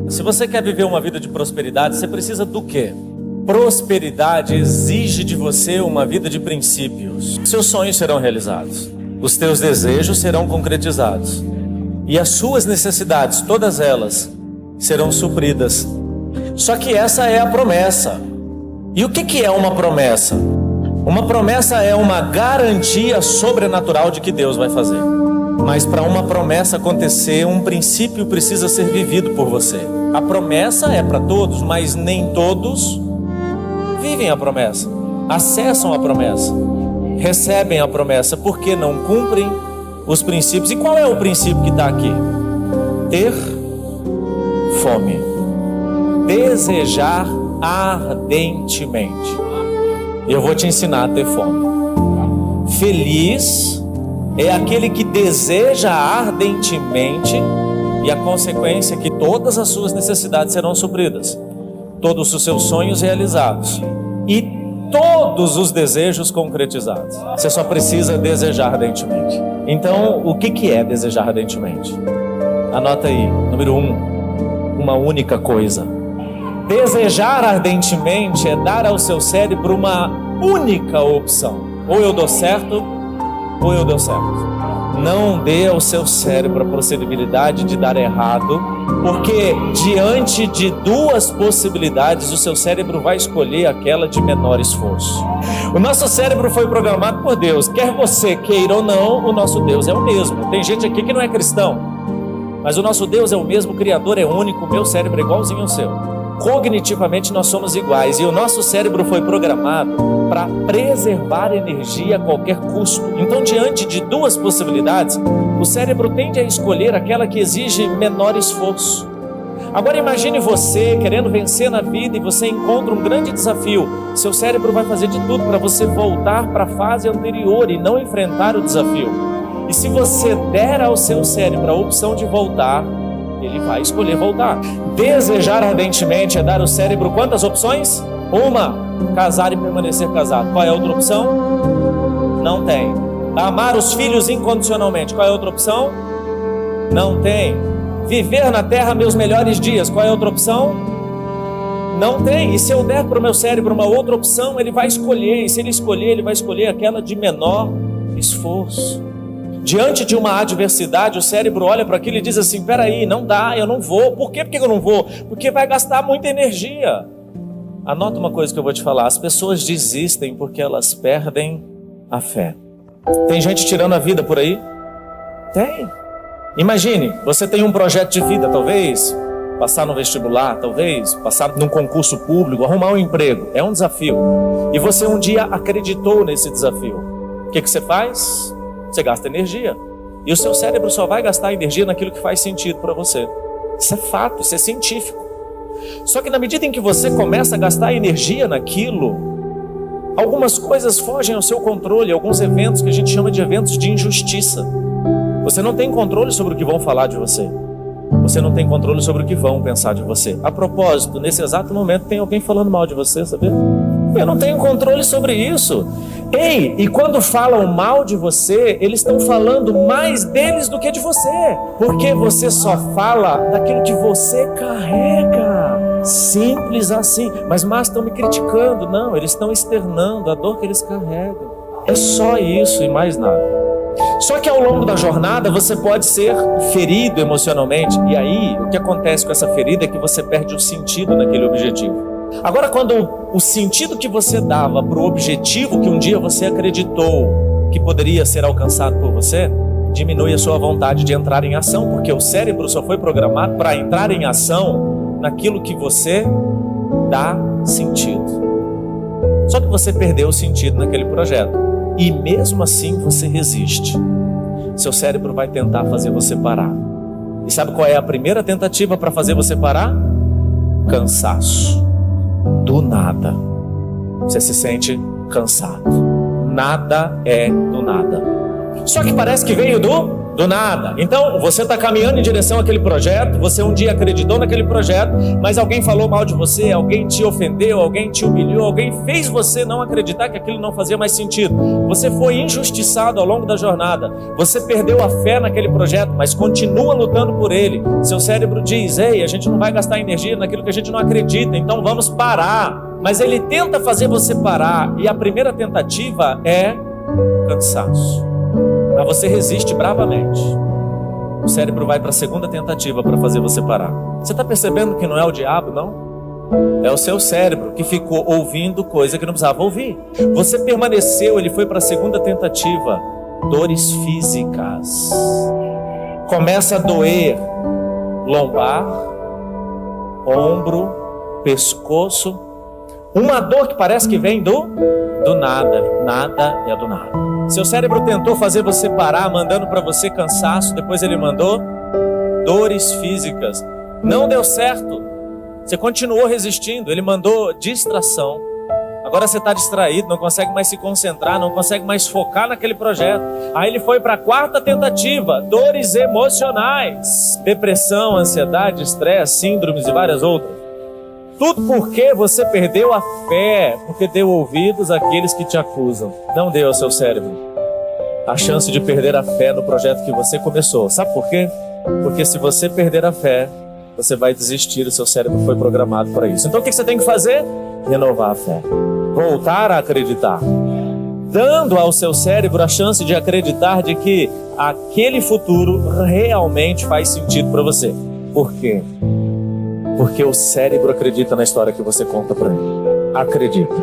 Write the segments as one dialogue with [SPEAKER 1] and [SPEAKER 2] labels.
[SPEAKER 1] Se você quer viver uma vida de prosperidade, você precisa do quê? Prosperidade exige de você uma vida de princípios. Seus sonhos serão realizados, os teus desejos serão concretizados e as suas necessidades, todas elas, serão supridas. Só que essa é a promessa. E o que é uma promessa? Uma promessa é uma garantia sobrenatural de que Deus vai fazer. Mas para uma promessa acontecer, um princípio precisa ser vivido por você. A promessa é para todos, mas nem todos vivem a promessa, acessam a promessa, recebem a promessa, porque não cumprem os princípios. E qual é o princípio que está aqui? Ter fome, desejar ardentemente. Eu vou te ensinar a ter fome. Feliz é aquele que deseja ardentemente, e a consequência é que todas as suas necessidades serão supridas, todos os seus sonhos realizados e todos os desejos concretizados. Você só precisa desejar ardentemente. Então, o que é desejar ardentemente? Anota aí, número 1, uma única coisa. Desejar ardentemente é dar ao seu cérebro uma única opção. Ou eu dou certo, ou eu dou certo. Não dê ao seu cérebro a possibilidade de dar errado, porque diante de duas possibilidades, o seu cérebro vai escolher aquela de menor esforço. O nosso cérebro foi programado por Deus. Quer você queira ou não, o nosso Deus é o mesmo. Tem gente aqui que não é cristão, mas o nosso Deus é o mesmo, o Criador é único, o meu cérebro é igualzinho ao seu. Cognitivamente nós somos iguais, e o nosso cérebro foi programado para preservar energia a qualquer custo. Então, diante de duas possibilidades, o cérebro tende a escolher aquela que exige menor esforço. Agora imagine você querendo vencer na vida e você encontra um grande desafio. Seu cérebro vai fazer de tudo para você voltar para a fase anterior e não enfrentar o desafio. E se você der ao seu cérebro a opção de voltar, ele vai escolher voltar. Desejar ardentemente é dar ao cérebro quantas opções? Uma, casar e permanecer casado. Qual é a outra opção? Não tem. Amar os filhos incondicionalmente. Qual é a outra opção? Não tem. Viver na terra meus melhores dias. Qual é a outra opção? Não tem. E se eu der para o meu cérebro uma outra opção, ele vai escolher. E se ele escolher, ele vai escolher aquela de menor esforço. Diante de uma adversidade, o cérebro olha para aquilo e diz assim: peraí, não dá, eu não vou. Por quê? Por que eu não vou? Porque vai gastar muita energia. Anota uma coisa que eu vou te falar: as pessoas desistem porque elas perdem a fé. Tem gente tirando a vida por aí? Tem. Imagine, você tem um projeto de vida, talvez passar no vestibular, talvez passar num concurso público, arrumar um emprego. É um desafio. E você um dia acreditou nesse desafio. O que você faz? Você gasta energia. E o seu cérebro só vai gastar energia naquilo que faz sentido para você. Isso é fato, isso é científico. Só que na medida em que você começa a gastar energia naquilo, algumas coisas fogem ao seu controle, alguns eventos que a gente chama de eventos de injustiça. Você não tem controle sobre o que vão falar de você. Você não tem controle sobre o que vão pensar de você. A propósito, nesse exato momento tem alguém falando mal de você, sabia? Eu não tenho controle sobre isso. Ei, e quando falam mal de você, eles estão falando mais deles do que de você. Porque você só fala daquilo que você carrega. Simples assim. Mas estão me criticando. Não, eles estão externando a dor que eles carregam. É só isso e mais nada. Só que ao longo da jornada você pode ser ferido emocionalmente. E aí, o que acontece com essa ferida é que você perde o sentido naquele objetivo. Agora, quando o sentido que você dava para o objetivo que um dia você acreditou que poderia ser alcançado por você, diminui a sua vontade de entrar em ação, porque o cérebro só foi programado para entrar em ação naquilo que você dá sentido. Só que você perdeu o sentido naquele projeto. E mesmo assim você resiste. Seu cérebro vai tentar fazer você parar. E sabe qual é a primeira tentativa para fazer você parar? Cansaço. Do nada. Você se sente cansado. Nada é do nada. Só que parece que veio do Do nada. Então, você está caminhando em direção àquele projeto, você um dia acreditou naquele projeto, mas alguém falou mal de você, alguém te ofendeu, alguém te humilhou, alguém fez você não acreditar que aquilo não fazia mais sentido. Você foi injustiçado ao longo da jornada, você perdeu a fé naquele projeto, mas continua lutando por ele. Seu cérebro diz: ei, a gente não vai gastar energia naquilo que a gente não acredita, então vamos parar. Mas ele tenta fazer você parar, e a primeira tentativa é cansaço. Mas você resiste bravamente. O cérebro vai para a segunda tentativa para fazer você parar. Você está percebendo que não é o diabo, não? É o seu cérebro que ficou ouvindo coisa que não precisava ouvir. Você permaneceu, ele foi para a segunda tentativa. Dores físicas. Começa a doer lombar, ombro, pescoço. Uma dor que parece que vem do nada. Nada é do nada. Seu cérebro tentou fazer você parar, mandando para você cansaço. Depois ele mandou dores físicas. Não deu certo. Você continuou resistindo. Ele mandou distração. Agora você está distraído, não consegue mais se concentrar, não consegue mais focar naquele projeto. Aí ele foi para a quarta tentativa. Dores emocionais. Depressão, ansiedade, estresse, síndromes e várias outras. Tudo porque você perdeu a fé, porque deu ouvidos àqueles que te acusam. Não deu ao seu cérebro a chance de perder a fé no projeto que você começou. Sabe por quê? Porque se você perder a fé, você vai desistir, o seu cérebro foi programado para isso. Então o que você tem que fazer? Renovar a fé. Voltar a acreditar. Dando ao seu cérebro a chance de acreditar de que aquele futuro realmente faz sentido para você. Por quê? Porque o cérebro acredita na história que você conta para ele. Acredita.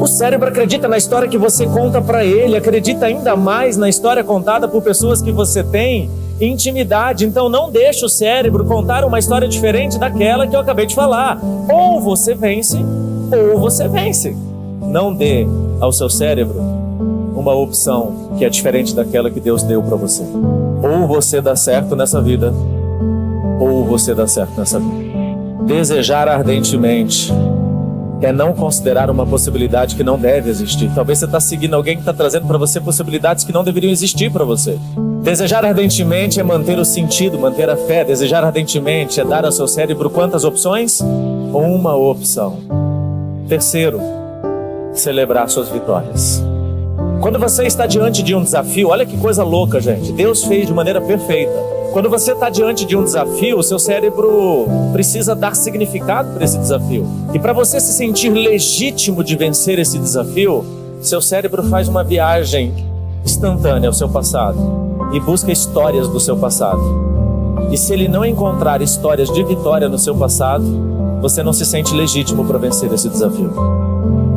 [SPEAKER 1] O cérebro acredita na história que você conta para ele. Acredita ainda mais na história contada por pessoas que você tem intimidade. Então não deixe o cérebro contar uma história diferente daquela que eu acabei de falar. Ou você vence, ou você vence. Não dê ao seu cérebro uma opção que é diferente daquela que Deus deu para você. Ou você dá certo nessa vida, ou você dá certo nessa vida. Desejar ardentemente é não considerar uma possibilidade que não deve existir. Talvez você está seguindo alguém que está trazendo para você possibilidades que não deveriam existir para você. Desejar ardentemente é manter o sentido, manter a fé. Desejar ardentemente é dar ao seu cérebro quantas opções? Uma opção. Terceiro, celebrar suas vitórias. Quando você está diante de um desafio, olha que coisa louca, gente. Deus fez de maneira perfeita. Quando você está diante de um desafio, o seu cérebro precisa dar significado para esse desafio. E para você se sentir legítimo de vencer esse desafio, seu cérebro faz uma viagem instantânea ao seu passado e busca histórias do seu passado. E se ele não encontrar histórias de vitória no seu passado, você não se sente legítimo para vencer esse desafio.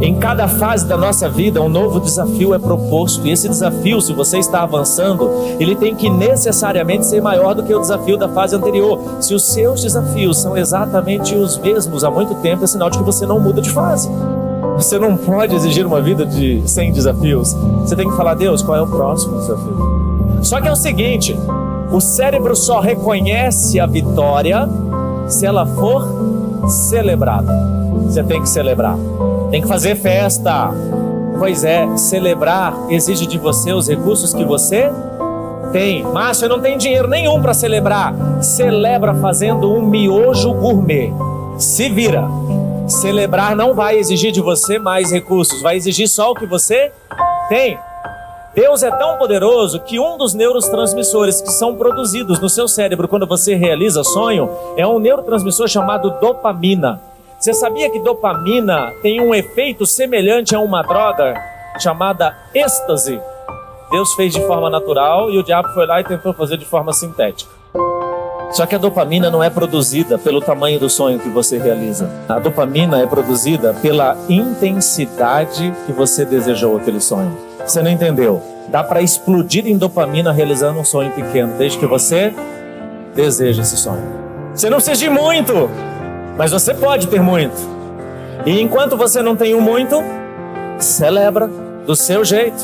[SPEAKER 1] Em cada fase da nossa vida, um novo desafio é proposto. E esse desafio, se você está avançando, ele tem que necessariamente ser maior do que o desafio da fase anterior. Se os seus desafios são exatamente os mesmos há muito tempo, é sinal de que você não muda de fase. Você não pode exigir uma vida sem desafios. Você tem que falar: Deus, qual é o próximo desafio? Só que é o seguinte, o cérebro só reconhece a vitória se ela for celebrada. Você tem que celebrar. Tem que fazer festa. Pois é, celebrar exige de você os recursos que você tem. Márcio, eu não tenho dinheiro nenhum para celebrar. Celebra fazendo um miojo gourmet. Se vira. Celebrar não vai exigir de você mais recursos, vai exigir só o que você tem. Deus é tão poderoso que um dos neurotransmissores que são produzidos no seu cérebro quando você realiza sonho é um neurotransmissor chamado dopamina. Você sabia que dopamina tem um efeito semelhante a uma droga chamada êxtase? Deus fez de forma natural e o diabo foi lá e tentou fazer de forma sintética. Só que a dopamina não é produzida pelo tamanho do sonho que você realiza. A dopamina é produzida pela intensidade que você desejou aquele sonho. Você não entendeu? Dá para explodir em dopamina realizando um sonho pequeno, desde que você deseje esse sonho. Você não precisa de muito, mas você pode ter muito. E enquanto você não tem o muito, celebra do seu jeito.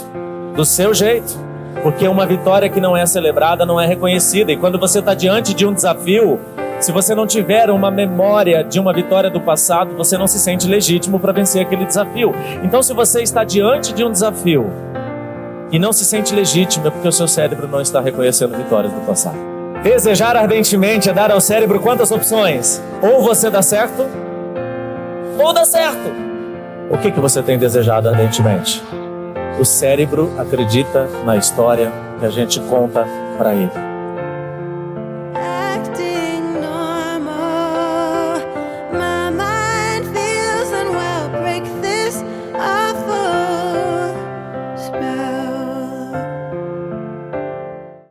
[SPEAKER 1] Do seu jeito. Porque uma vitória que não é celebrada não é reconhecida. E quando você está diante de um desafio, se você não tiver uma memória de uma vitória do passado, você não se sente legítimo para vencer aquele desafio. Então, se você está diante de um desafio, e não se sente legítimo é porque o seu cérebro não está reconhecendo vitórias do passado. Desejar ardentemente é dar ao cérebro quantas opções? Ou você dá certo, ou dá certo. O que você tem desejado ardentemente? O cérebro acredita na história que a gente conta para ele.